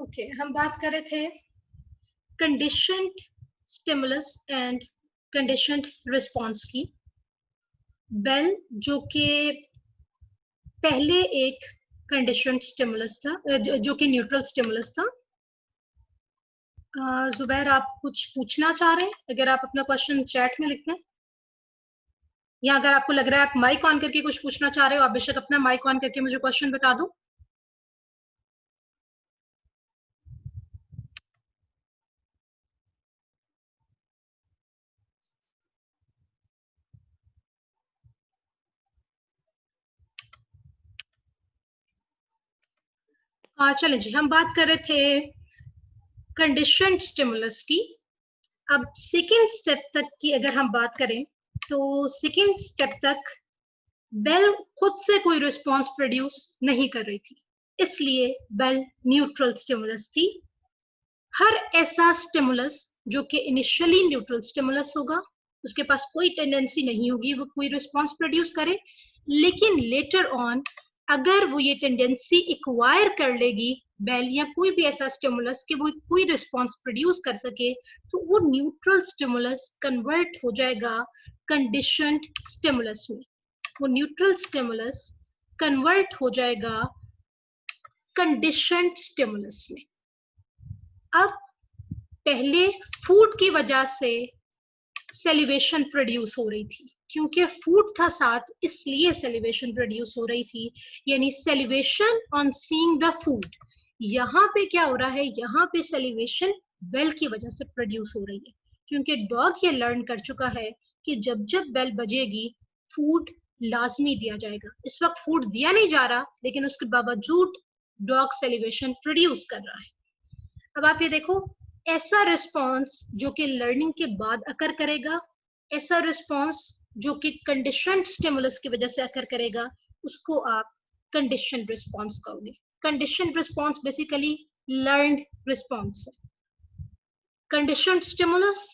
Okay हम बात कर रहे थे conditioned stimulus and conditioned response की। बेल जो कि पहले एक कंडीशनड स्टिमुलस था, जो कि न्यूट्रल स्टिमुलस था। जुबैर, आप कुछ पूछना चाह रहे हैं? अगर आप अपना क्वेश्चन चैट में लिख दें, या अगर आपको लग रहा है आप माइक ऑन करके कुछ पूछना चाह रहे हो, आप बेशक अपना माइक ऑन करके मुझे क्वेश्चन बता दो। चलें जी, हम बात कर रहे थे कंडीशनड स्टिमुलस की। अब सेकेंड स्टेप तक की अगर हम बात करें तो सेकेंड स्टेप तक बेल खुद से कोई रिस्पॉन्स प्रोड्यूस नहीं कर रही थी, इसलिए बेल न्यूट्रल स्टिमुलस थी। हर ऐसा स्टिमुलस जो कि इनिशियली न्यूट्रल स्टिमुलस होगा, उसके पास कोई टेंडेंसी नहीं होगी वो कोई रिस्पॉन्स प्रोड्यूस करे, लेकिन लेटर ऑन अगर वो ये टेंडेंसी एक्वायर कर लेगी बेल या कोई भी ऐसा स्टिमुलस कि वो कोई रिस्पॉन्स प्रोड्यूस कर सके, तो वो न्यूट्रल स्टिमुलस कन्वर्ट हो जाएगा कंडीशनड स्टिमुलस में। वो न्यूट्रल स्टिमुलस कन्वर्ट हो जाएगा कंडीशनड स्टिमुलस में। अब पहले फूड की वजह से सेलिवेशन प्रोड्यूस हो रही थी, क्योंकि फूड था साथ इसलिए सेलिवेशन प्रोड्यूस हो रही थी, यानी salivation on seeing the food. यहाँ पे क्या हो रहा है, यहाँ पे सेलिवेशन बेल की वजह से प्रोड्यूस हो रही है, क्योंकि डॉग ये लर्न कर चुका है कि जब जब बेल बजेगी फूड लाजमी दिया जाएगा। इस वक्त फूड दिया नहीं जा रहा, लेकिन उसके बावजूद डॉग सेलिवेशन प्रोड्यूस कर रहा है। अब आप ये देखो, ऐसा रिस्पॉन्स जो कि लर्निंग के बाद अकर करेगा, ऐसा रिस्पॉन्स जो कि कंडीशनड स्टिमुलस की वजह से अकर करेगा, उसको आप कंडीशनड रिस्पॉन्स कहोगे। Conditioned response basically learned response है। Conditioned stimulus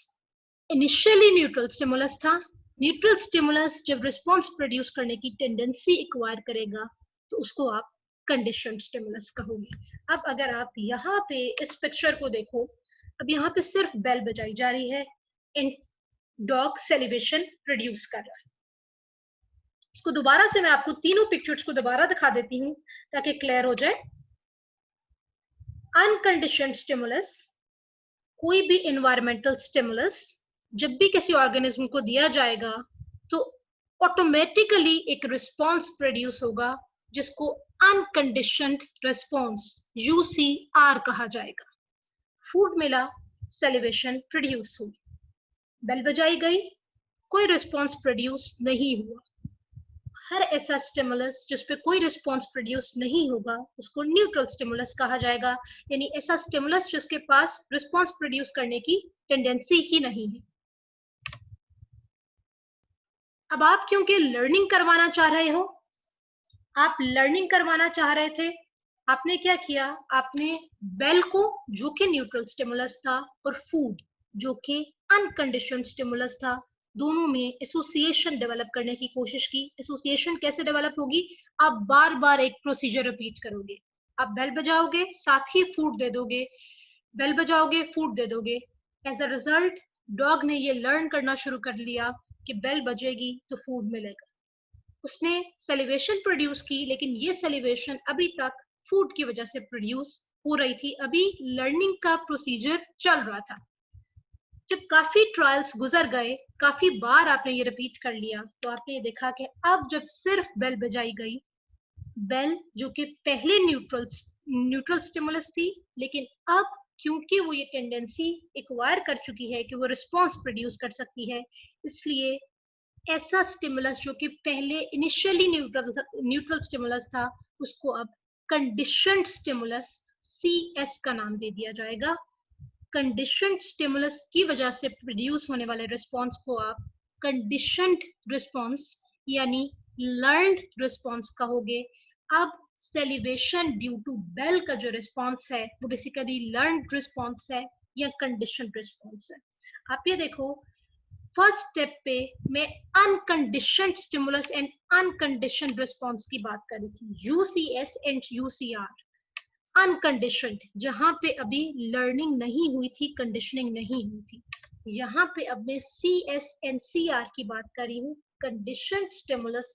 initially neutral stimulus था। न्यूट्रल स्टिमुलस जब रिस्पॉन्स प्रोड्यूस करने की टेंडेंसी एक्वायर करेगा तो उसको आप कंडीशनड स्टिमुलस कहोगे। अब अगर आप यहाँ पे इस पिक्चर को देखो, अब यहाँ पे सिर्फ बेल बजाई जा रही है एंड डॉग सेलिवेशन प्रोड्यूस कर रहा है। इसको दोबारा से मैं आपको तीनों पिक्चर्स को दोबारा दिखा देती हूँ ताकि क्लियर हो जाए। अनकंडीशनड स्टिमुलस, कोई भी इन्वायरमेंटल स्टिमुलस जब भी किसी ऑर्गेनिज्म को दिया जाएगा तो ऑटोमेटिकली एक रिस्पॉन्स प्रोड्यूस होगा, जिसको अनकंडीशनड रिस्पॉन्स UCR कहा जाएगा। फूड मिला, सेलिवेशन प्रोड्यूस हुई, बेल बजाई गई, कोई रिस्पॉन्स प्रोड्यूस नहीं हुआ। हर ऐसा स्टिमुलस जिस पे कोई रिस्पॉन्स प्रोड्यूस नहीं होगा उसको न्यूट्रल स्टिमुलस कहा जाएगा, यानी ऐसा स्टिमुलस जिसके पास रिस्पॉन्स प्रोड्यूस करने की टेंडेंसी ही नहीं है। अब आप क्योंकि लर्निंग करवाना चाह रहे हो, आप लर्निंग करवाना चाह रहे थे, आपने क्या किया, आपने बेल को जो कि न्यूट्रल स्टिमुलस था और फूड जो कि अनकंडीशनड स्टिमुलस था, दोनों में एसोसिएशन डेवलप करने की कोशिश की। एसोसिएशन कैसे डेवलप होगी, आप बार बार एक प्रोसीजर रिपीट करोगे। आप बेल बजाओगे, साथ ही फूड दे दोगे, बेल बजाओगे, फूड दे दोगे। एज अ रिजल्ट डॉग ने ये लर्न करना शुरू कर लिया कि बेल बजेगी तो फूड मिलेगा। उसने सेलिवेशन प्रोड्यूस की, लेकिन ये सेलिवेशन अभी तक फूड की वजह से प्रोड्यूस हो रही थी, अभी लर्निंग का प्रोसीजर चल रहा था। जब काफी ट्रायल्स गुजर गए, काफी बार आपने ये रिपीट कर लिया, तो आपने ये देखा कि अब जब सिर्फ बेल बजाई गई, बेल जो कि पहले न्यूट्रल स्टिमुलस थी, लेकिन अब क्योंकि वो ये टेंडेंसी एक्वायर कर चुकी है कि वो रिस्पॉन्स प्रोड्यूस कर सकती है, इसलिए ऐसा स्टिमुलस जो कि पहले इनिशियली न्यूट्रल स्टिमुलस था, उसको अब कंडीशनड स्टिमुलस CS का नाम दे दिया जाएगा। कंडीशनड स्टिमुलस की वजह से प्रोड्यूस होने वाले रिस्पॉन्स को आप कंडीशनड रिस्पॉन्स यानी लर्नड रिस्पॉन्स कहोगे। अब सेलिवेशन ड्यू टू बेल का जो रिस्पॉन्स है वो बेसिकली लर्नड रिस्पॉन्स है या कंडीशनड रिस्पॉन्स है। आप ये देखो, फर्स्ट स्टेप पे मैं unconditioned stimulus and unconditioned response की बात कर रही थी, UCS एंड UCR। अनकंडीशनड, जहां पे अभी लर्निंग नहीं हुई थी, कंडीशनिंग नहीं हुई थी। यहाँ पे अब मैं CSNCR की बात कर रही हूँ, conditioned stimulus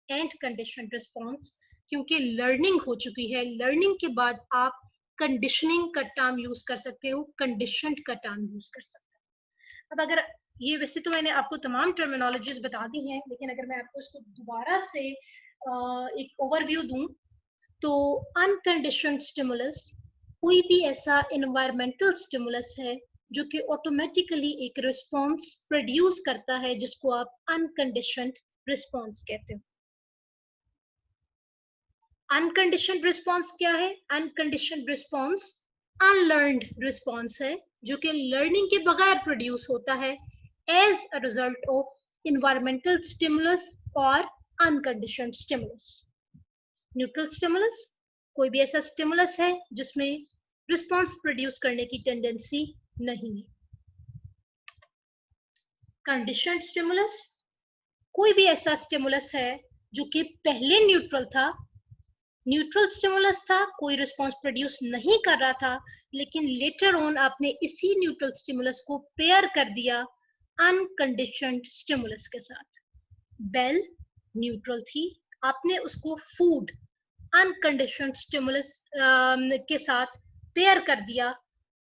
and conditioned response, क्योंकि लर्निंग हो चुकी है। लर्निंग के बाद आप कंडीशनिंग का टर्म यूज कर सकते हो, कंडीशनड का टर्म यूज कर सकते हो। अब अगर ये, वैसे तो मैंने आपको तमाम टर्मिनोलॉजीज बता दी हैं, लेकिन अगर मैं आपको इसको दोबारा से एक ओवरव्यू दूं, तो अनकंडीशनड स्टिमुलस कोई भी ऐसा एनवायरमेंटल स्टिमुलस है जो कि ऑटोमेटिकली एक रिस्पॉन्स प्रोड्यूस करता है, जिसको आप अनकंडीशनड रिस्पॉन्स कहते हो। अनकंडीशनड रिस्पॉन्स क्या है? अनकंडीशनड रिस्पॉन्स अनलर्नड रिस्पॉन्स है, जो कि लर्निंग के बगैर प्रोड्यूस होता है as a result of environmental stimulus और अनकंडीशनड स्टिमुलस। न्यूट्रल स्टिमुलस कोई भी ऐसा स्टिमुलस है जिसमें रिस्पॉन्स प्रोड्यूस करने की टेंडेंसी नहीं है। कंडीशनड स्टिमुलस कोई भी ऐसा स्टिमुलस है जो कि पहले न्यूट्रल था, न्यूट्रल स्टिमुलस था, कोई रिस्पॉन्स प्रोड्यूस नहीं कर रहा था, लेकिन लेटर ऑन आपने इसी न्यूट्रल स्टिमुलस को पेयर कर दिया अनकंडीशनड स्टिमुलस के साथ। बेल न्यूट्रल थी, आपने उसको फूड अनकंडीशनड स्टिमुलस के साथ पेयर कर दिया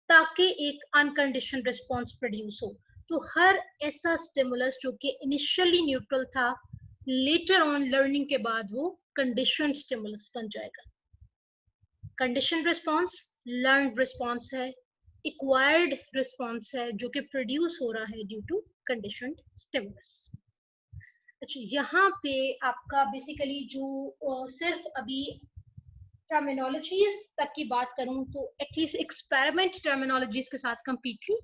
ताकि एक अनकंडीशनड रिस्पॉन्स प्रोड्यूस हो। तो हर ऐसा स्टिमुलस जो कि इनिशियली न्यूट्रल था, लेटर ऑन लर्निंग के बाद वो कंडीशनड स्टिमुलस बन जाएगा। कंडीशनड रिस्पॉन्स लर्नड रिस्पॉन्स है, एक्वायर्ड रिस्पॉन्स है जो कि प्रोड्यूस हो रहा है ड्यू टू कंडीशनड स्टिमुलस। अच्छा, यहाँ पे आपका बेसिकली जो सिर्फ अभी टर्मिनोलॉजीज तक की बात करूं तो एटलीस्ट एक्सपेरिमेंट टर्मिनोलॉजीज के साथ कंप्लीटली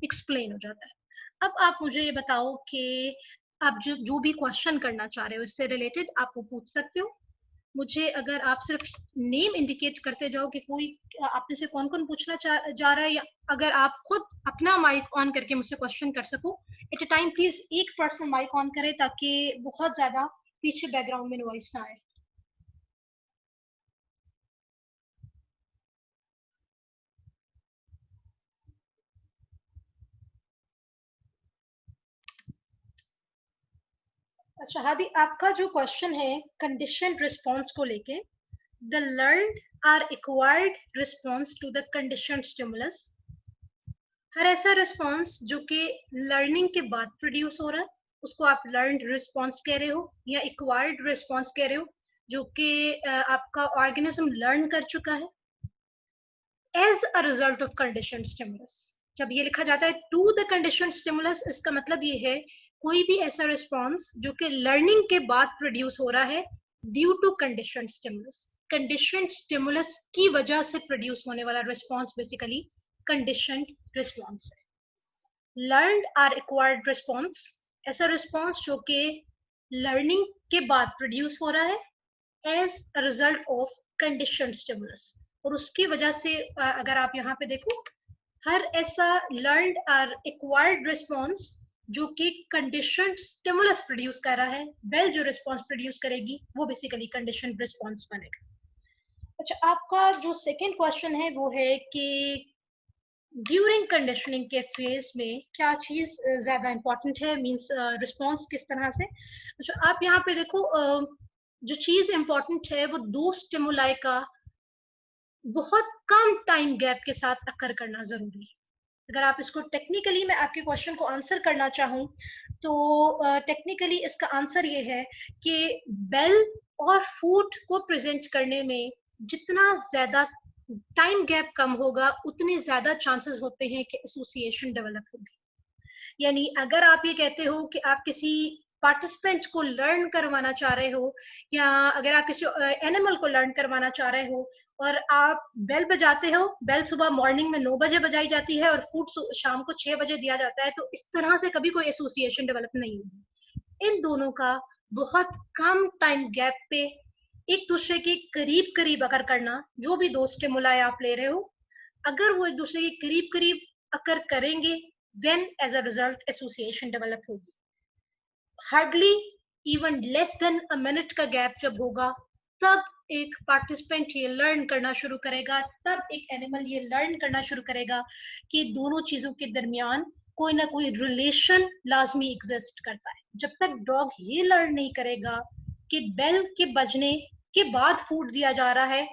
एक्सप्लेन हो जाता है। अब आप मुझे ये बताओ कि आप जो भी क्वेश्चन करना चाह रहे हो इससे रिलेटेड आप वो पूछ सकते हो मुझे। अगर आप सिर्फ नेम इंडिकेट करते जाओ कि कोई आप में से कौन कौन पूछना जा रहा है, या अगर आप खुद अपना माइक ऑन करके मुझसे क्वेश्चन कर सको एट अ टाइम, प्लीज एक पर्सन माइक ऑन करे ताकि बहुत ज्यादा पीछे बैकग्राउंड में नॉइस ना आए। अच्छा हादी, आपका जो क्वेश्चन है कंडीशनड रिस्पॉन्स को लेके, the learned or acquired response to the conditioned stimulus. हर ऐसा रिस्पॉन्स जो कि लर्निंग के बाद प्रोड्यूस हो रहा है उसको आप लर्नड रिस्पॉन्स कह रहे हो, या एक्वायर्ड रिस्पॉन्स कह रहे हो जो कि आपका ऑर्गेनिज्म लर्न कर चुका है as a result of conditioned stimulus. जब ये लिखा जाता है टू द कंडीशनड स्टिमुलस, इसका मतलब ये है कोई भी ऐसा रिस्पॉन्स जो कि लर्निंग के बाद प्रोड्यूस हो रहा है due to conditioned stimulus. Conditioned stimulus की वजह से प्रोड्यूस होने वाला रिस्पॉन्स बेसिकली कंडीशनड रिस्पॉन्स है। लर्नड आर एक्वायर्ड रिस्पॉन्स, ऐसा रिस्पॉन्स जो कि लर्निंग के बाद प्रोड्यूस हो रहा है as a result of conditioned stimulus. और उसकी वजह से अगर आप यहाँ पे देखो, हर ऐसा लर्नड और एक्वायर्ड रिस्पॉन्स जो कि कंडीशनड स्टिमुलस प्रोड्यूस कर रहा है, बेल जो रिस्पॉन्स प्रोड्यूस करेगी वो बेसिकली कंडीशनड रिस्पॉन्स बनेगा। अच्छा, आपका जो सेकेंड क्वेश्चन है वो है कि ड्यूरिंग कंडीशनिंग के फेज में क्या चीज ज्यादा इंपॉर्टेंट है, मींस रिस्पॉन्स किस तरह से। अच्छा, आप यहाँ पे देखो, जो चीज इंपॉर्टेंट है वो दो स्टिमुलाई का बहुत कम टाइम गैप के साथ अकर करना जरूरी है। अगर आप इसको टेक्निकली, मैं आपके क्वेश्चन को आंसर करना चाहूँ तो टेक्निकली इसका आंसर ये है कि बेल और फूड को प्रेजेंट करने में जितना ज्यादा टाइम गैप कम होगा उतने ज्यादा चांसेस होते हैं कि एसोसिएशन डेवलप होगी। यानी अगर आप ये कहते हो कि आप किसी पार्टिसिपेंट को लर्न करवाना चाह रहे हो, या अगर आप किसी एनिमल को लर्न करवाना चाह रहे हो और आप बेल बजाते हो, बेल सुबह मॉर्निंग में 9 बजे बजाई जाती है और फूड शाम को 6 बजे दिया जाता है, तो इस तरह से कभी कोई एसोसिएशन डेवलप नहीं होगी। इन दोनों का बहुत कम टाइम गैप पे एक दूसरे के करीब करीब अगर करना, जो भी दो स्टिमुलाई आप ले रहे हो, अगर वो एक दूसरे के करीब करीब अकर करेंगे, then as a result association develop होगी। Hardly even less than a minute का गैप जब होगा, तब एक पार्टिसिपेंट ये लर्न करना शुरू करेगा, तब एक एनिमल ये लर्न करना शुरू करेगा कि दोनों चीजों के दरमियान कोई ना कोई रिलेशन लाजमी एग्जिस्ट करता है। जब तक डॉग ये लर्न नहीं करेगा कि बेल के बजने के बाद फूड दिया जा रहा है,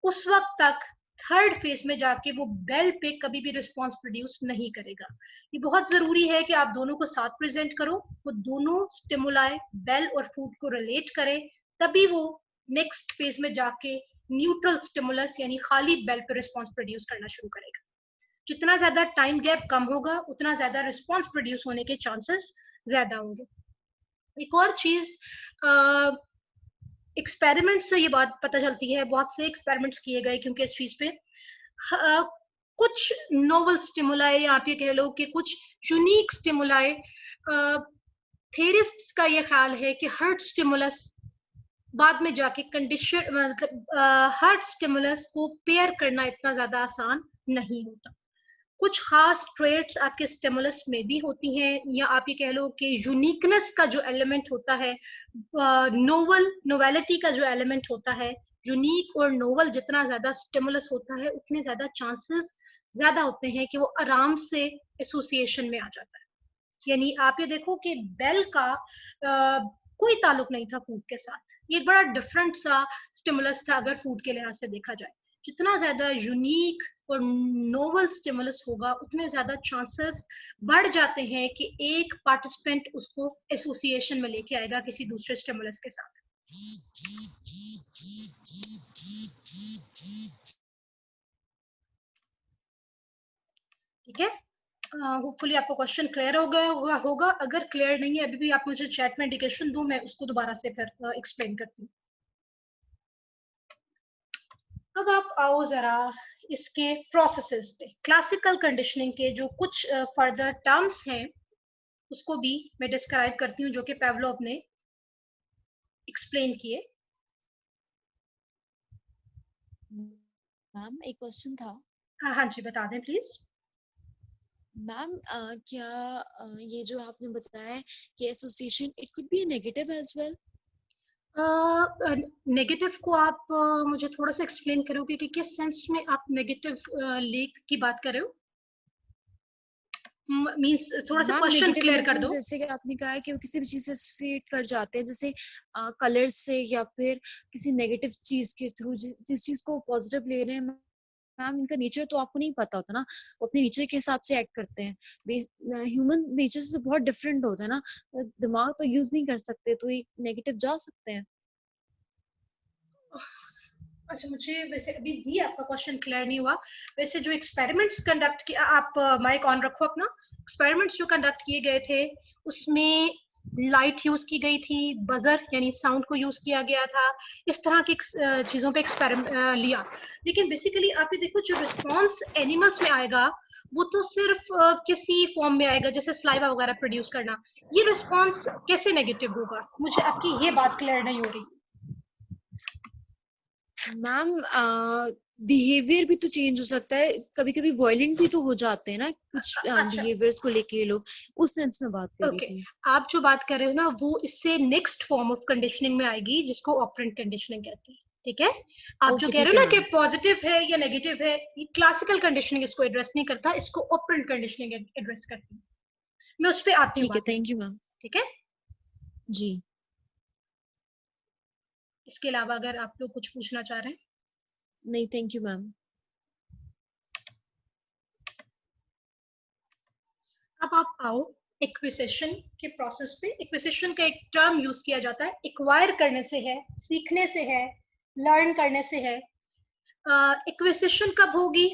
उस वक्त तक थर्ड फेज में जाके वो बेल पे कभी भी रिस्पॉन्स प्रोड्यूस नहीं करेगा। ये बहुत जरूरी है कि आप दोनों को साथ प्रेजेंट करो, वो दोनों स्टिमुलाई बेल और फूड को रिलेट करे, तभी वो नेक्स्ट फेज में जाके न्यूट्रल स्टिमुलस यानी खाली बेल पे रिस्पॉन्स प्रोड्यूस करना शुरू करेगा। जितना ज्यादा टाइम गैप कम होगा, उतना ज्यादा रिस्पॉन्स प्रोड्यूस होने के चांसेस ज्यादा होंगे। एक और चीज, एक्सपेरिमेंट से ये बात पता चलती है, बहुत से एक्सपेरिमेंट्स किए गए क्योंकि इस चीज पे कुछ नोवल स्टिमुलाई, आप ये कह लो कि कुछ यूनिक स्टिमुलाई, थेरिस्ट्स का ये ख्याल है कि हर्ट स्टिमुलस बाद में जाके कंडीशन, मतलब हर्ट स्टिमुलस को पेयर करना इतना ज्यादा आसान नहीं होता। कुछ खास ट्रेट्स आपके स्टिमुलस में भी होती हैं, या आप ये कह लो कि यूनिकनेस का जो एलिमेंट होता है, नोवेलिटी का जो एलिमेंट होता है, यूनिक और नोवल जितना ज्यादा स्टिमुलस होता है, उतने ज्यादा चांसेस ज्यादा होते हैं कि वो आराम से एसोसिएशन में आ जाता है। यानी आप ये देखो कि बेल का कोई ताल्लुक नहीं था फूड के साथ, ये बड़ा डिफरेंट सा स्टिमुलस था अगर फूड के लिहाज से देखा जाए। जितना ज्यादा यूनिक और नोवल स्टिमुलस होगा, उतने ज्यादा चांसेस बढ़ जाते हैं कि एक पार्टिसिपेंट उसको एसोसिएशन में लेके आएगा किसी दूसरे स्टिमुलस के साथ। ठीक है, होपफुली आपको क्वेश्चन क्लियर हो गया होगा। अगर क्लियर नहीं है अभी भी, आप मुझे चैट में इंडिकेशन दो, मैं उसको दोबारा से फिर एक्सप्लेन करती हूँ। अब आप आओ जरा इसके प्रोसेसेस पे। क्लासिकल कंडीशनिंग के जो कुछ फर्दर टर्म्स हैं उसको भी मैं डिस्क्राइब करती हूँ, जो कि पेवलोव ने एक्सप्लेन किए। मैम एक क्वेश्चन था। हाँ जी, बता दें प्लीज। मैम क्या ये जो आपने बताया है कि association it could be negative as well? Negative को आप मुझे थोड़ा सा एक्सप्लेन करोगे कि किस सेंस में आप नेगेटिव लेक की बात कर रहे हो? मींस थोड़ा सा ma'am question negative in clear the कर सेंस दो। जैसे कि आपने कहा है कि वो किसी भी चीज से एसोसिएट कर जाते हैं, जैसे कलर से या फिर किसी नेगेटिव चीज के थ्रू, जिस चीज को पॉजिटिव ले रहे हैं। मैम इनका नेचर तो आपको नहीं पता होता ना, वो अपने नेचर के हिसाब से एक्ट करते हैं। ह्यूमन नेचर से बहुत डिफरेंट होता है ना, दिमाग तो यूज नहीं कर सकते, तो एक नेगेटिव जा सकते हैं। अच्छा, मुझे वैसे अभी भी आपका क्वेश्चन क्लियर नहीं हुआ। वैसे जो एक्सपेरिमेंट्स कंडक्ट किया, आप माइक ऑन रखो अपना। एक्सपेरिमेंट्स जो कंडक्ट किए गए थे उसमें लाइट यूज की गई थी, बजर यानी साउंड को यूज किया गया था, इस तरह की चीजों पे एक्सपेरिमेंट लिया। लेकिन बेसिकली आप ये देखो, जो रिस्पॉन्स एनिमल्स में आएगा वो तो सिर्फ किसी फॉर्म में आएगा, जैसे स्लाइवा वगैरह प्रोड्यूस करना। ये रिस्पॉन्स कैसे नेगेटिव होगा? मुझे आपकी ये बात क्लियर नहीं हो रही। मैम बिहेवियर भी तो चेंज हो सकता है, कभी कभी वायलेंट भी तो हो जाते हैं ना कुछ अच्छा, बिहेवियर्स को लेके लोग, उस सेंस में बात कर रही ओके, थी। आप जो बात कर रहे हो ना वो इससे नेक्स्ट फॉर्म ऑफ कंडीशनिंग में आएगी, जिसको ऑपरेंट कंडीशनिंग कहते हैं। ठीक है, आप जो ओके कह ठीक रहे है हो ना कि मैम। पॉजिटिव है या नेगेटिव है, ये क्लासिकल कंडीशनिंग इसको एड्रेस नहीं करता, इसको ऑपरेंट कंडीशनिंग एड्रेस करती है। मैं उस पर आती हूँ ठीक है, बाद में। Thank you ma'am. ठीक है, जी इसके अलावा अगर आप लोग कुछ पूछना चाह रहे हैं। नहीं, थैंक यू मैम। अब आप आओ एक्विजिशन के प्रोसेस पे। एक्विजिशन का एक टर्म यूज किया जाता है, एक्वायर करने से है, सीखने से है, लर्न करने से है। एक्विजिशन कब होगी?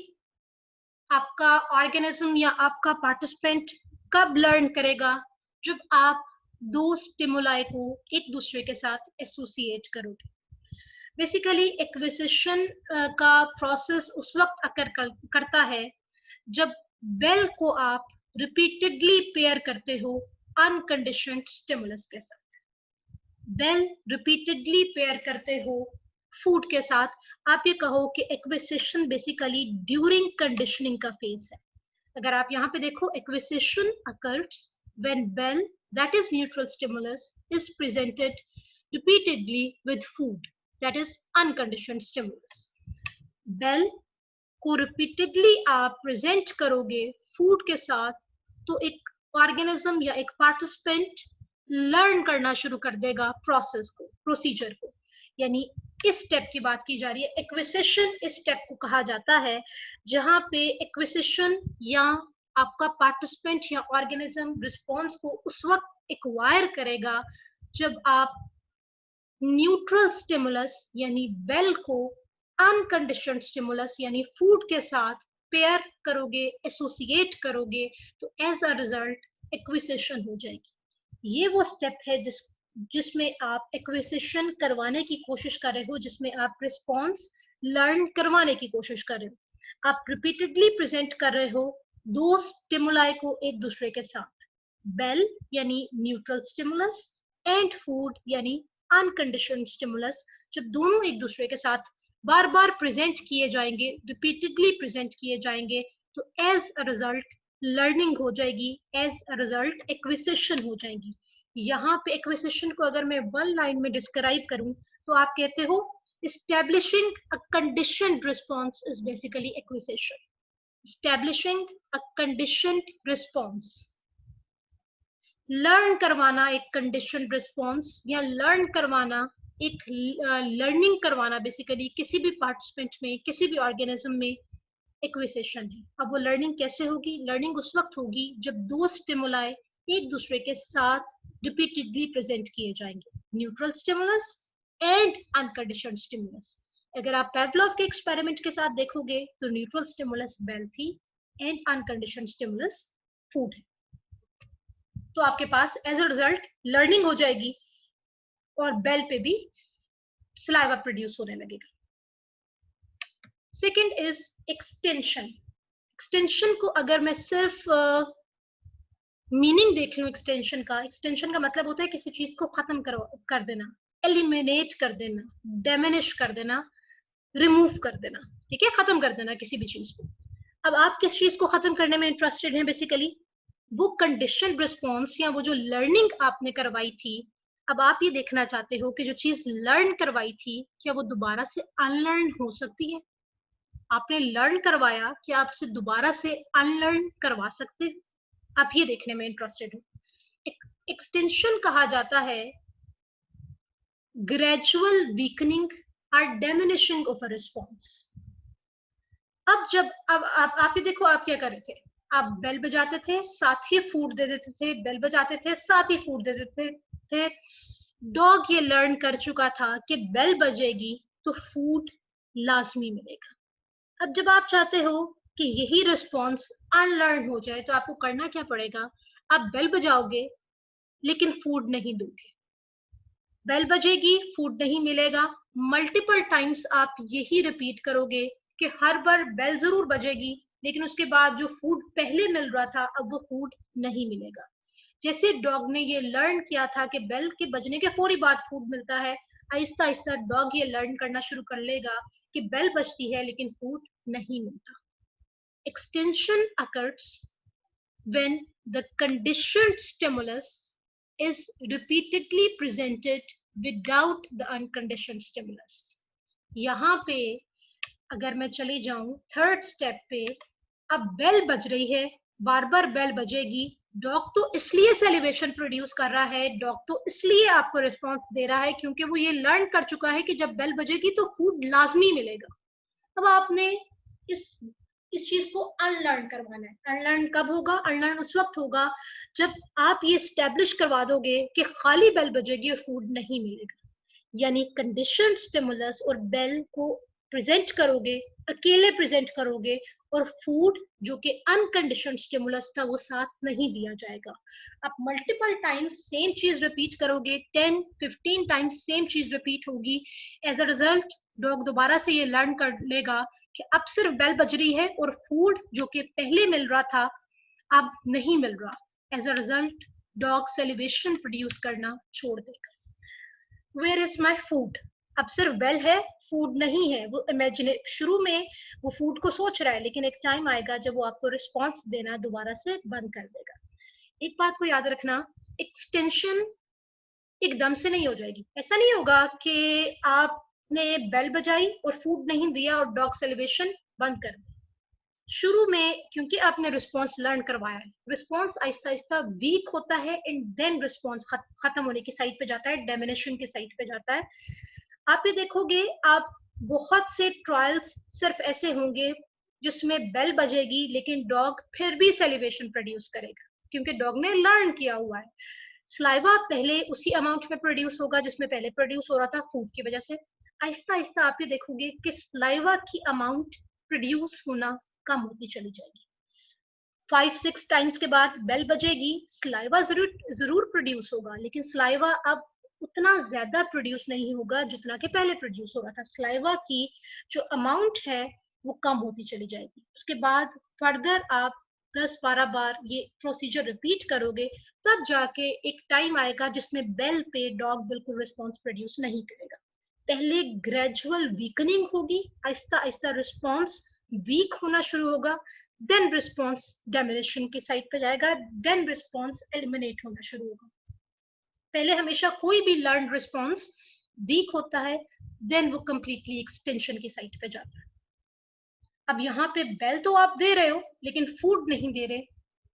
आपका ऑर्गेनिज्म या आपका पार्टिसिपेंट कब लर्न करेगा? जब आप दो स्टिमुलाई को एक दूसरे के साथ एसोसिएट करोगे। बेसिकली एक्विजिशन का प्रोसेस उस वक्त अकर करता है जब बेल को आप रिपीटेडली पेयर करते हो अनकंडीशनड स्टिमुलस के साथ। बेल रिपीटेडली पेयर करते हो फूड के साथ। आप ये कहो कि एक्विजिशन बेसिकली ड्यूरिंग कंडीशनिंग का फेज है। अगर आप यहाँ पे देखो, acquisition occurs when bell, that is neutral stimulus, is presented repeatedly with food, that is unconditioned stimulus. Bell को रिपीटेडली आप प्रेजेंट करोगे फूड के साथ, तो एक ऑर्गेनिज्म या एक पार्टिसिपेंट लर्न करना शुरू कर देगा प्रोसेस को, प्रोसीजर को। यानी इस स्टेप की बात की जा रही है, एक्विजिशन इस स्टेप को कहा जाता है, जहां पे एक्विजिशन या आपका पार्टिसिपेंट या ऑर्गेनिज्म रिस्पॉन्स को उस वक्त एक्वायर करेगा जब आप न्यूट्रल स्टिमुलस यानी बेल को अनकंडीशनड स्टिमुलस यानी फूड के साथ पेयर करोगे, एसोसिएट करोगे, तो एज अ रिजल्ट एक्विजिशन हो जाएगी। ये वो स्टेप है जिसमें आप एक्विजिशन करवाने की कोशिश कर रहे हो, जिसमें आप रिस्पॉन्स लर्न करवाने की कोशिश कर रहे हो। आप रिपीटेडली प्रेजेंट कर रहे हो दो स्टिमुलाई को एक दूसरे के साथ, बेल यानी न्यूट्रल स्टिमुलस एंड फूड यानी अनकंडीशनड स्टिमुलस। जब दोनों एक दूसरे के साथ बार बार प्रेजेंट किए जाएंगे, रिपीटेडली प्रेजेंट किए जाएंगे, तो एज अ रिजल्ट लर्निंग हो जाएगी, एज अ रिजल्ट एक्विजिशन हो जाएगी। यहाँ पे एक्विजिशन को अगर मैं वन लाइन में डिस्क्राइब करूं तो आप कहते हो establishing a conditioned response is basically acquisition. Establishing a conditioned response. Learn करवाना एक कंडीशन रिस्पॉन्स या लर्न करवाना एक लर्निंग करवाना बेसिकली किसी भी पार्टिसिपेंट में, किसी भी ऑर्गेनिज्म में एक्विजिशन है। अब वो लर्निंग कैसे होगी? लर्निंग उस वक्त होगी जब दो स्टिमुलाई एक दूसरे के साथ रिपीटेडली प्रेजेंट किए जाएंगे, neutral stimulus and unconditioned stimulus. अगर आप पेवलोव के एक्सपेरिमेंट के साथ देखोगे तो न्यूट्रल स्टिमुलस बेल थी एंड अनकंडीशनड स्टिमुलस फूड है। तो आपके पास एज अ रिजल्ट लर्निंग हो जाएगी और बेल पे भी सलाइवा प्रोड्यूस होने लगेगा। Second is extension. एक्सटेंशन को अगर मैं सिर्फ मीनिंग देख लूं एक्सटेंशन का मतलब होता है किसी चीज को खत्म कर देना, एलिमिनेट कर देना, डेमिनिश कर देना, रिमूव कर देना, ठीक है, खत्म कर देना किसी भी चीज को। अब आप किस चीज को खत्म करने में इंटरेस्टेड हैं? बेसिकली वो कंडीशन रिस्पॉन्स या वो जो लर्निंग आपने करवाई थी, अब आप ये देखना चाहते हो कि जो चीज लर्न करवाई थी क्या वो दोबारा से अनलर्न हो सकती है? आपने लर्न करवाया, क्या आप उसे दोबारा से अनलर्न करवा सकते हो? आप ये देखने में इंटरेस्टेड हो। एक्सटेंशन कहा जाता है ग्रेजुअल वीकनिंग और डिमिनिशिंग ऑफ अ रिस्पॉन्स। अब जब अब आप ये देखो, आप क्या कर रहे थे? आप बेल बजाते थे, साथ ही फूड दे देते थे, बेल बजाते थे, साथ ही फूड दे देते थे। डॉग ये लर्न कर चुका था कि बेल बजेगी तो फूड लाजमी मिलेगा। अब जब आप चाहते हो कि यही रिस्पॉन्स अनलर्न हो जाए, तो आपको करना क्या पड़ेगा? आप बेल बजाओगे लेकिन फूड नहीं दोगे, बेल बजेगी, फूड नहीं मिलेगा। मल्टीपल टाइम्स आप यही रिपीट करोगे कि हर बार बेल जरूर बजेगी लेकिन उसके बाद जो फूड पहले मिल रहा था अब वो फूड नहीं मिलेगा। जैसे डॉग ने ये लर्न किया था कि बेल के बजने के फौरी बाद फूड मिलता है, आहिस्ता आहिस्ता डॉग ये लर्न करना शुरू कर लेगा कि बेल बजती है लेकिन फूड नहीं मिलता। Extension occurs when the conditioned stimulus is repeatedly presented without the unconditioned stimulus. यहाँ पे अगर मैं चली जाऊं थर्ड स्टेप पे, अब बेल बज रही है, बार बार बेल बजेगी, डॉग तो इसलिए सेलिब्रेशन प्रोड्यूस कर रहा है, डॉग तो इसलिए आपको रिस्पॉन्स दे रहा है क्योंकि वो ये लर्न कर चुका है कि जब बेल बजेगी तो फूड लाजमी मिलेगा। अब आपने इस चीज को अनलर्न करवाना है। अनलर्न कब होगा? अनलर्न उस वक्त होगा जब आप ये स्टैब्लिश करवा दोगे कि खाली बेल बजेगी और फूड नहीं मिलेगा। यानी कंडीशन स्टिमुलस और बेल को प्रेजेंट करोगे, अकेले प्रेजेंट करोगे, और फूड जो कि अनकंडीशनड स्टिमुलस था वो साथ नहीं दिया जाएगा। आप मल्टीपल टाइम्स सेम चीज रिपीट करोगे, 10-15 टाइम्स सेम चीज रिपीट होगी। एज अ रिजल्ट डॉग दोबारा से ये लर्न कर लेगा कि अब सिर्फ बेल बज रही है और फूड जो कि पहले मिल रहा था अब नहीं मिल रहा। As a result dog salivation produce करना छोड़ देगा। Where is my food? अब सिर्फ बेल है, फूड नहीं है। वो इमेजिने शुरू में वो फूड को सोच रहा है लेकिन एक टाइम आएगा जब वो आपको रिस्पॉन्स देना दोबारा से बंद कर देगा। एक बात को याद रखना, एक्सटेंशन एकदम से नहीं हो जाएगी। ऐसा नहीं होगा कि आप ने बेल बजाई और फूड नहीं दिया और डॉग सेलिब्रेशन बंद कर दिया। शुरू में क्योंकि आपने रिस्पॉन्स लर्न करवाया है, रिस्पॉन्स आहिस्ता आहिस्ता वीक होता है एंड देन रिस्पॉन्स खत्म होने की साइड पे जाता है, डेमिनेशन की साइड पे जाता है। आप ये देखोगे, आप बहुत से ट्रायल्स सिर्फ ऐसे होंगे जिसमें बेल बजेगी लेकिन डॉग फिर भी सेलिब्रेशन प्रोड्यूस करेगा, क्योंकि डॉग ने लर्न किया हुआ है। स्लाइवा पहले उसी अमाउंट में प्रोड्यूस होगा जिसमें पहले प्रोड्यूस हो रहा था फूड की वजह से। आहिस्ता आहिस्ता आप ये देखोगे कि स्लाइवा की अमाउंट प्रोड्यूस होना कम होती चली जाएगी। 5-6 टाइम्स के बाद बेल बजेगी, स्लाइवा जरूर जरूर प्रोड्यूस होगा, लेकिन स्लाइवा अब उतना ज्यादा प्रोड्यूस नहीं होगा जितना कि पहले प्रोड्यूस हो रहा था। स्लाइवा की जो अमाउंट है वो कम होती चली जाएगी। उसके बाद फर्दर आप 10-12 बार ये प्रोसीजर रिपीट करोगे, तब जाके एक टाइम आएगा जिसमें बेल पे डॉग बिल्कुल रिस्पॉन्स प्रोड्यूस नहीं करेगा। पहले ग्रेजुअल वीकनिंग होगी, आहिस्ता आहिस्ता रिस्पॉन्स वीक होना शुरू होगा, देन रिस्पॉन्स डेमिनेशन की साइड पे जाएगा, देन रिस्पॉन्स एलिमिनेट होना शुरू होगा। पहले हमेशा कोई भी लर्न रिस्पॉन्स वीक होता है, देन वो कंप्लीटली एक्सटेंशन की साइड पे जाता है। अब यहाँ पे बेल तो आप दे रहे हो लेकिन फूड नहीं दे रहे।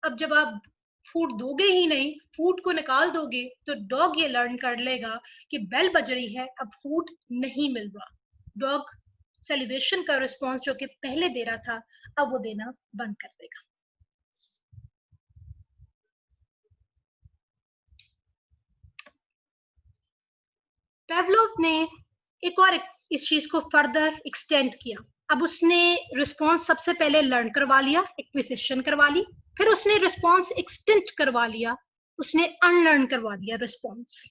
अब जब आप फूड दोगे ही नहीं, फूड को निकाल दोगे, तो डॉग ये लर्न कर लेगा कि बेल बज रही है, अब फूड नहीं मिल रहा। डॉग सेलिब्रेशन का रिस्पॉन्स जो कि पहले दे रहा था, अब वो देना बंद कर देगा। पेवलोव ने एक और इस चीज को फर्दर एक्सटेंड किया। अब उसने रिस्पॉन्स सबसे पहले लर्न करवा लिया, एक्विजिशन करवा ली, फिर उसने रिस्पॉन्स एक्सटेंड करवा लिया, उसने अनलर्न करवा दिया रिस्पॉन्स।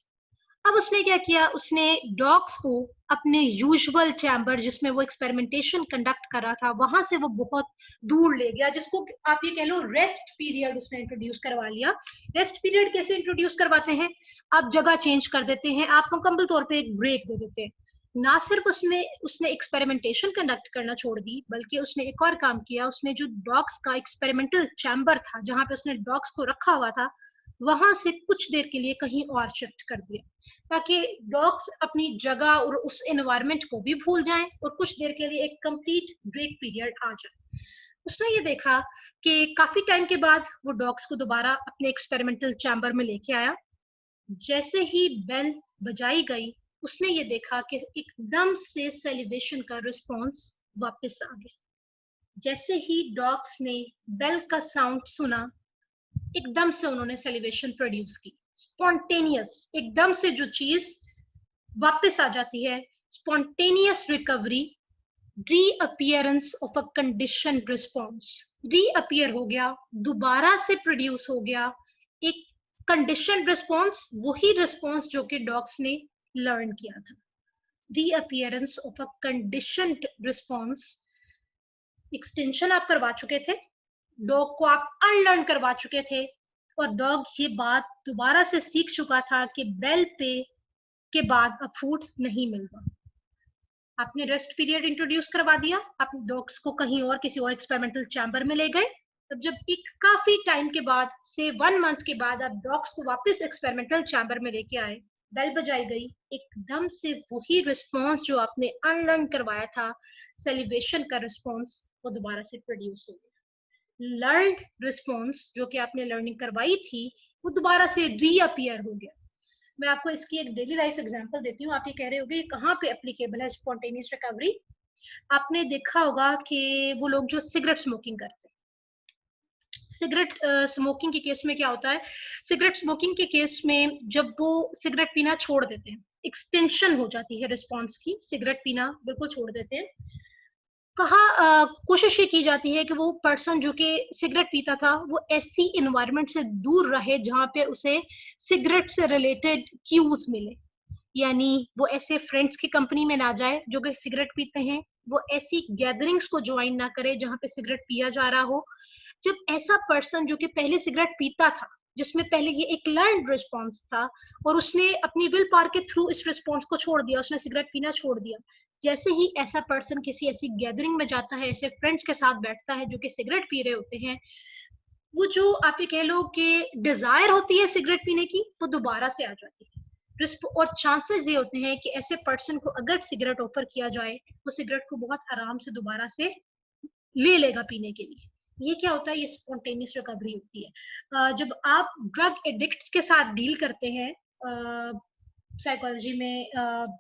अब उसने क्या किया, उसने डॉग्स को अपने यूजुअल चैम्बर जिसमें वो एक्सपेरिमेंटेशन कंडक्ट कर रहा था वहां से वो बहुत दूर ले गया, जिसको आप ये कह लो रेस्ट पीरियड उसने इंट्रोड्यूस करवा लिया। रेस्ट पीरियड कैसे इंट्रोड्यूस करवाते हैं, आप जगह चेंज कर देते हैं, आप मुकम्मल तौर पे एक ब्रेक दे देते हैं। ना सिर्फ उसमें उसने एक्सपेरिमेंटेशन कंडक्ट करना छोड़ दी, बल्कि उसने एक और काम किया, उसने जो डॉग्स का एक्सपेरिमेंटल चैम्बर था जहां पे उसने डॉग्स को रखा हुआ था, वहां से कुछ देर के लिए कहीं और शिफ्ट कर दिया, ताकि डॉग्स अपनी जगह और उस एनवायरनमेंट को भी भूल जाएं और कुछ देर के लिए एक कंप्लीट ब्रेक पीरियड आ जाए। उसने ये देखा कि काफी टाइम के बाद वो डॉग्स को दोबारा अपने एक्सपेरिमेंटल चैम्बर में लेके आया। जैसे ही बेल बजाई गई, उसने ये देखा कि एकदम से सेलिब्रेशन का रिस्पॉन्स वापस आ गया। जैसे ही डॉग्स ने बेल का साउंड सुना, एकदम से उन्होंने सेलिब्रेशन प्रोड्यूस की। स्पॉन्टेनियस, एकदम से जो चीज वापस आ जाती है, spontaneous recovery, reappearance of a condition response. Reappear हो गया, दोबारा से प्रोड्यूस हो गया एक कंडीशन रिस्पॉन्स, वही रिस्पॉन्स जो कि डॉग्स ने लर्न किया था। Reappearance of a condition response. Extension आप करवा चुके थे, डॉग को आप अनलर्न करवा चुके थे, और डॉग ये बात दोबारा से सीख चुका था कि बेल पे के बाद अब फूड नहीं मिल रहा। आपने रेस्ट पीरियड इंट्रोड्यूस करवा दिया, आप डॉग्स को कहीं और किसी और एक्सपेरिमेंटल चैम्बर में ले गए। तब जब एक काफी टाइम के बाद, से 1 मंथ के बाद, आप डॉग्स को वापस एक्सपेरिमेंटल चैम्बर में लेके आए, बेल बजाई गई, एकदम से वही रिस्पॉन्स जो आपने अनलर्न करवाया था, सेलिब्रेशन का रिस्पॉन्स, वो दोबारा से प्रोड्यूस हो गया। लर्न्ड रिस्पॉन्स जो कि आपने लर्निंग करवाई थी, वो दोबारा से रीअपियर हो गया। मैं आपको इसकी एक डेली लाइफ एग्जांपल देती हूँ। आप ये कह रहे होगे कहाँ पे एप्लीकेबल है स्पॉन्टेनियस रिकवरी। आपने देखा होगा कि वो लोग जो सिगरेट स्मोकिंग करते हैं, सिगरेट स्मोकिंग के केस में क्या होता है, सिगरेट स्मोकिंग के केस में जब वो सिगरेट पीना छोड़ देते हैं, एक्सटेंशन हो जाती है रिस्पॉन्स की, सिगरेट पीना बिल्कुल छोड़ देते हैं। कहाँ कोशिश ये की जाती है कि वो पर्सन जो कि सिगरेट पीता था, वो ऐसी इन्वायरमेंट से दूर रहे जहाँ पे उसे सिगरेट से रिलेटेड क्यूज मिले। यानी वो ऐसे फ्रेंड्स की कंपनी में ना जाए जो कि सिगरेट पीते हैं, वो ऐसी गैदरिंग्स को ज्वाइन ना करे जहाँ पे सिगरेट पिया जा रहा हो। जब ऐसा पर्सन जो कि पहले सिगरेट पीता था, जिसमें पहले ये एक लर्न रिस्पॉन्स था, और उसने अपनी विल पावर के थ्रू इस रिस्पॉन्स को छोड़ दिया, उसने सिगरेट पीना छोड़ दिया। जैसे ही ऐसा पर्सन किसी ऐसी गैदरिंग में जाता है, ऐसे फ्रेंड्स के साथ बैठता है जो कि सिगरेट पी रहे होते हैं, वो जो आप ये कह लो कि डिजायर होती है सिगरेट पीने की, वो दोबारा से आ जाती है। और चांसेस ये होते हैं कि ऐसे पर्सन को अगर सिगरेट ऑफर किया जाए वो सिगरेट को बहुत आराम से दोबारा से ले लेगा पीने के लिए। ये क्या होता है, ये स्पॉन्टेनियस रिकवरी होती है। जब आप ड्रग एडिक्ट्स के साथ डील करते हैं, साइकोलॉजी में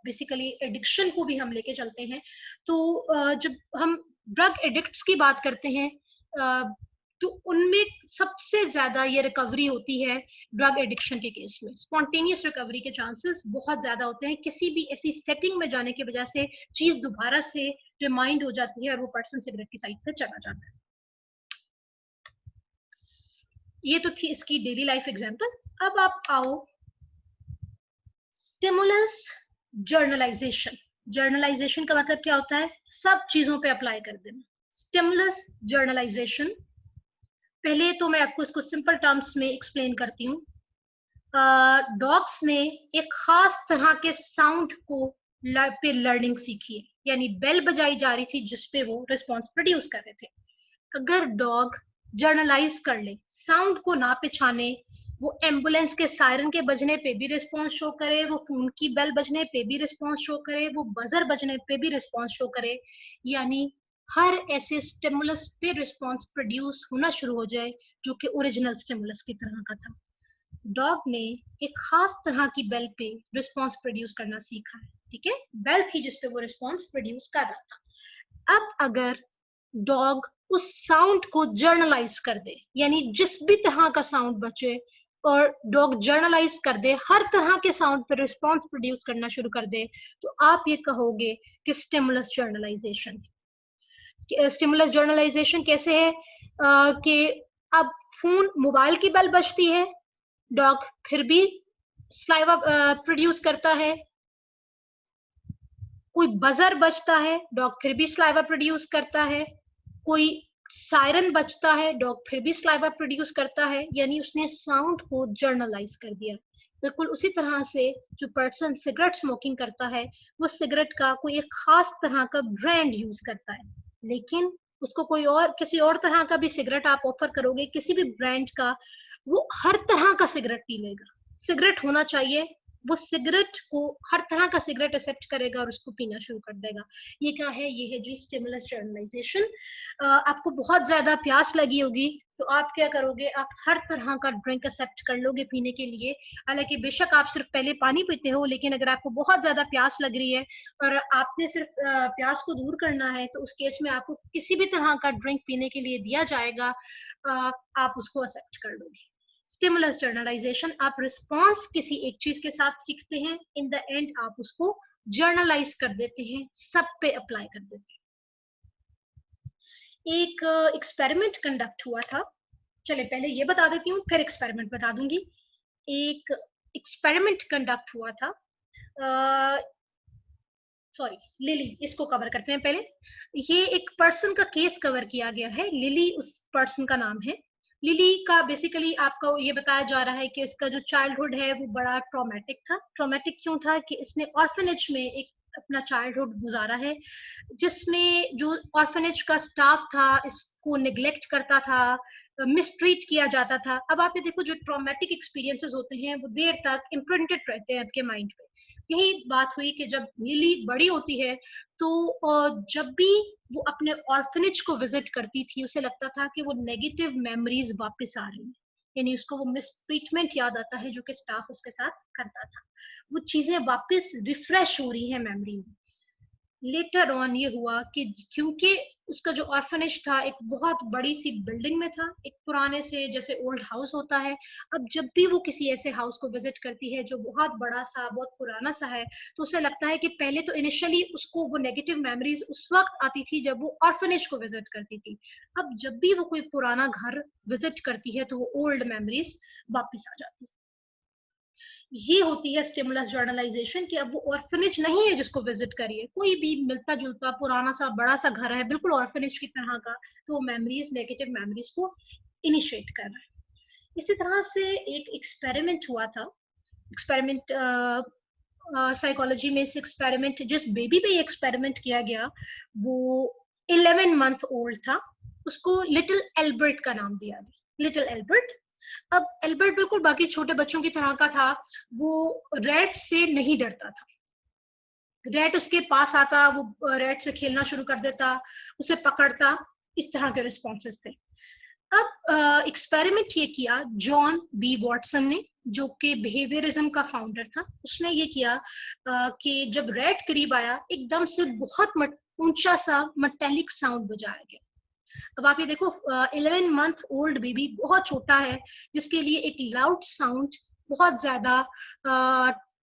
बेसिकली एडिक्शन को भी हम लेके चलते हैं, तो जब हम ड्रग एडिक्ट्स की बात करते हैं तो उनमें सबसे ज्यादा ये रिकवरी होती है ड्रग एडिक्शन के केस में। स्पॉन्टेनियस रिकवरी के चांसेस बहुत ज्यादा होते हैं, किसी भी ऐसी सेटिंग में जाने की वजह से चीज दोबारा से रिमाइंड हो जाती है और वो पर्सन सिगरेट की साइड पे चला जाता है। ये तो थी इसकी डेली लाइफ एग्जांपल। अब आप आओ स्टिमुलस जर्नलाइजेशन। जर्नलाइजेशन का मतलब क्या होता है, सब चीजों पे अप्लाई कर देना। स्टिमुलस जर्नलाइजेशन, पहले तो मैं आपको इसको सिंपल टर्म्स में एक्सप्लेन करती हूँ। डॉग्स ने एक खास तरह के साउंड को पे लर्निंग सीखी है, यानी बेल बजाई जा रही थी जिसपे वो रिस्पॉन्स प्रोड्यूस कर रहे थे। अगर डॉग जर्नलाइज कर ले, साउंड को ना पहचाने, वो एम्बुलेंस के सायरन के बजने पे भी रिस्पॉन्स शो करे, वो फोन की बेल बजने पे भी रिस्पॉन्स शो करे, वो बजर बजने पे भी रिस्पॉन्स शो करे, यानी हर ऐसे स्टिमुलस पे रिस्पॉन्स प्रोड्यूस होना शुरू हो जाए जो कि ओरिजिनल स्टिमुलस की तरह का था। डॉग ने एक खास तरह की बेल पे रिस्पॉन्स प्रोड्यूस करना सीखा है, ठीक है, बेल थी जिसपे वो रिस्पॉन्स प्रोड्यूस कर रहा था। अब अगर डॉग उस साउंड को जर्नलाइज कर दे, यानी जिस भी तरह का साउंड बचे और डॉग जर्नलाइज कर दे, हर तरह के साउंड पर रिस्पॉन्स प्रोड्यूस करना शुरू कर दे, तो आप ये कहोगे कि स्टिमुलस जर्नलाइजेशन। स्टिमुलस जर्नलाइजेशन कैसे है कि अब फोन मोबाइल की बेल बजती है, डॉग फिर भी स्लाइवा प्रोड्यूस करता है, कोई बजर बजता है, डॉग फिर भी स्लाइवा प्रोड्यूस करता है, कोई सायरन बजता है, डॉग फिर भी स्लाइवा प्रोड्यूस करता है, यानी उसने साउंड को जर्नलाइज कर दिया। बिल्कुल उसी तरह से जो पर्सन सिगरेट स्मोकिंग करता है वो सिगरेट का कोई एक खास तरह का ब्रांड यूज करता है, लेकिन उसको कोई और किसी और तरह का भी सिगरेट आप ऑफर करोगे किसी भी ब्रांड का, वो हर तरह का सिगरेट पी लेगा। सिगरेट होना चाहिए, वो सिगरेट को हर तरह का सिगरेट एक्सेप्ट करेगा और उसको पीना शुरू कर देगा। ये क्या है, ये है जी स्टिमुलस जर्नलाइजेशन। आपको बहुत ज्यादा प्यास लगी होगी तो आप क्या करोगे, आप हर तरह का ड्रिंक एक्सेप्ट कर लोगे पीने के लिए। हालांकि बेशक आप सिर्फ पहले पानी पीते हो, लेकिन अगर आपको बहुत ज्यादा प्यास लग रही है और आपने सिर्फ प्यास को दूर करना है तो उस केस में आपको किसी भी तरह का ड्रिंक पीने के लिए दिया जाएगा, आप उसको एक्सेप्ट कर लोगे। स्टिमुलस जर्नलाइजेशन, आप रिस्पॉन्स किसी एक चीज के साथ सीखते हैं, इन द एंड आप उसको जर्नलाइज कर देते हैं, सब पे अप्लाई कर देते हैं। एक एक्सपेरिमेंट कंडक्ट हुआ था, चले पहले ये बता देती हूँ फिर एक्सपेरिमेंट बता दूंगी। एक एक्सपेरिमेंट कंडक्ट हुआ था, सॉरी लिली, इसको कवर करते हैं पहले। ये एक पर्सन का केस कवर किया गया है, लिली उस पर्सन का नाम है। लिली का बेसिकली आपको ये बताया जा रहा है कि इसका जो चाइल्डहुड है वो बड़ा ट्रॉमेटिक था। ट्रॉमेटिक क्यों था कि इसने ऑर्फनेज में एक अपना चाइल्डहुड गुजारा है, जिसमें जो ऑर्फनेज का स्टाफ था इसको निग्लेक्ट करता था, मिसट्रीट किया जाता था। अब आप ये देखो, जो ट्रॉमेटिक एक्सपीरियंसेस होते हैं वो देर तक इम्प्रिंटेड रहते हैं आपके माइंड पे। यही बात हुई कि जब लिली बड़ी होती है तो जब भी वो अपने ऑर्फनेज को विजिट करती थी उसे लगता था कि वो नेगेटिव मेमोरीज वापस आ रही हैं, यानी उसको वो मिसट्रीटमेंट याद आता है जो कि स्टाफ उसके साथ करता था, वो चीजें वापस रिफ्रेश हो रही है मेमोरी में। लेटर ऑन ये हुआ कि क्योंकि उसका जो ऑर्फनेज था एक बहुत बड़ी सी बिल्डिंग में था, एक पुराने से जैसे ओल्ड हाउस होता है, अब जब भी वो किसी ऐसे हाउस को विजिट करती है जो बहुत बड़ा सा बहुत पुराना सा है, तो उसे लगता है कि पहले तो इनिशियली उसको वो नेगेटिव मेमोरीज उस वक्त आती थी जब वो ऑर्फनेज को विजिट करती थी, अब जब भी वो कोई पुराना घर विजिट करती है तो वो ओल्ड मेमोरीज वापस आ जाती है। ये होती है स्टिमुलस जर्नलाइजेशन कि अब वो ऑर्फनेज नहीं है जिसको विजिट करिए, कोई भी मिलता जुलता पुराना सा बड़ा सा घर है बिल्कुल ऑर्फनेज की तरह का, तो मेमोरीज नेगेटिव मेमोरीज को इनिशिएट कर रहा है। इसी तरह से एक एक्सपेरिमेंट हुआ था, एक्सपेरिमेंट साइकोलॉजी में इस एक्सपेरिमेंट जिस बेबी पे एक्सपेरिमेंट किया गया वो 11 मंथ ओल्ड था, उसको लिटिल एल्बर्ट का नाम दिया गया, लिटिल एल्बर्ट। अब एल्बर्ट बिल्कुल बाकी छोटे बच्चों की तरह का था, वो रैट से नहीं डरता था। रैट उसके पास आता, वो रैट से खेलना शुरू कर देता, उसे पकड़ता, इस तरह के रिस्पॉन्सेस थे। अब एक्सपेरिमेंट ये किया जॉन बी वॉटसन ने, जो कि बिहेवियरिज्म का फाउंडर था। उसने ये किया कि जब रैट करीब आया, एकदम से बहुत ऊंचा सा मेटेलिक साउंड बजाया गया। अब आप ये देखो, 11 मंथ ओल्ड बेबी, बहुत छोटा है, जिसके लिए एक लाउड साउंड बहुत ज्यादा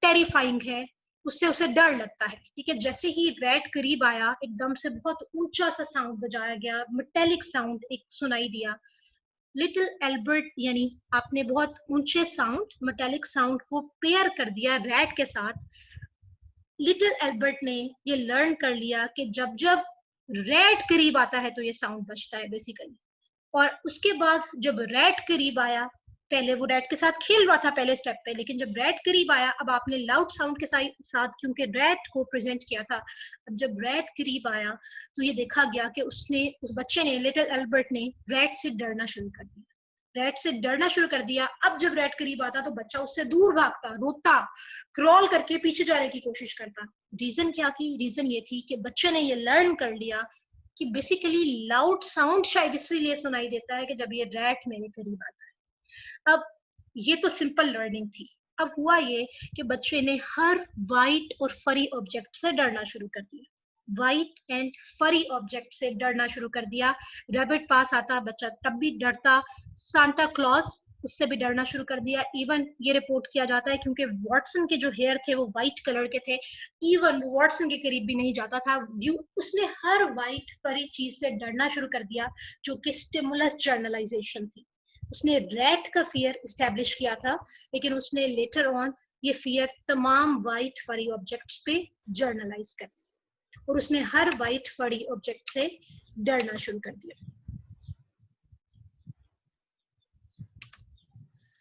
टेरिफाइंग है, उससे उसे डर लगता है। ठीक है, जैसे ही रैट करीब आया, एकदम से बहुत ऊंचा सा साउंड बजाया गया, मेटेलिक साउंड एक सुनाई दिया। लिटिल एल्बर्ट, यानी आपने बहुत ऊंचे साउंड, मेटेलिक साउंड को पेयर कर दिया रैट के साथ। लिटिल एल्बर्ट ने ये लर्न कर लिया कि जब जब रैट करीब आता है तो ये साउंड बजता है बेसिकली। और उसके बाद जब रैट करीब आया, पहले वो रैट के साथ खेल रहा था पहले स्टेप पे, लेकिन जब रैट करीब आया, अब आपने लाउड साउंड के साथ क्योंकि रैट को प्रेजेंट किया था, अब जब रैट करीब आया तो ये देखा गया कि उस बच्चे ने, लिटिल एल्बर्ट ने, रैट से डरना शुरू कर दिया। रैट से डरना शुरू कर दिया। अब जब रैट करीब आता तो बच्चा उससे दूर भागता, रोता, क्रॉल करके पीछे जाने की कोशिश करता। रीजन क्या थी? रीजन ये थी कि बच्चे ने ये लर्न कर लिया कि बेसिकली लाउड साउंड शायद इसीलिए सुनाई देता है कि जब ये रैट मेरे करीब आता है। अब ये तो सिंपल लर्निंग थी। अब हुआ ये कि बच्चे ने हर वाइट और फरी ऑब्जेक्ट से डरना शुरू कर दिया। वाइट एंड फरी ऑब्जेक्ट से डरना शुरू कर दिया। रैबिट पास आता, बच्चा तब भी डरता। सांता क्लॉज, उससे भी डरना शुरू कर दिया। इवन ये रिपोर्ट किया जाता है, क्योंकि वॉटसन के जो हेयर थे वो व्हाइट कलर के थे, इवन वो वॉटसन के करीब भी नहीं जाता था। उसने हर व्हाइट फरी चीज से डरना शुरू कर दिया, जो कि स्टिमुलस जर्नलाइजेशन थी। उसने रैट का फियर स्टैब्लिश किया था, लेकिन उसने लेटर ऑन ये फियर तमाम व्हाइट फरी ऑब्जेक्ट्स पे जर्नलाइज कर दिया, और उसने हर व्हाइट फरी ऑब्जेक्ट से डरना शुरू कर दिया।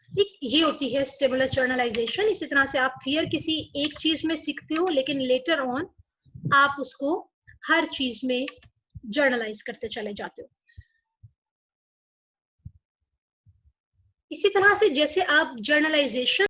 ठीक, ये होती है स्टिमुलस जर्नलाइजेशन। इसी तरह से आप फियर किसी एक चीज में सीखते हो, लेकिन लेटर ऑन आप उसको हर चीज में जर्नलाइज करते चले जाते हो। इसी तरह से जैसे आप जर्नलाइजेशन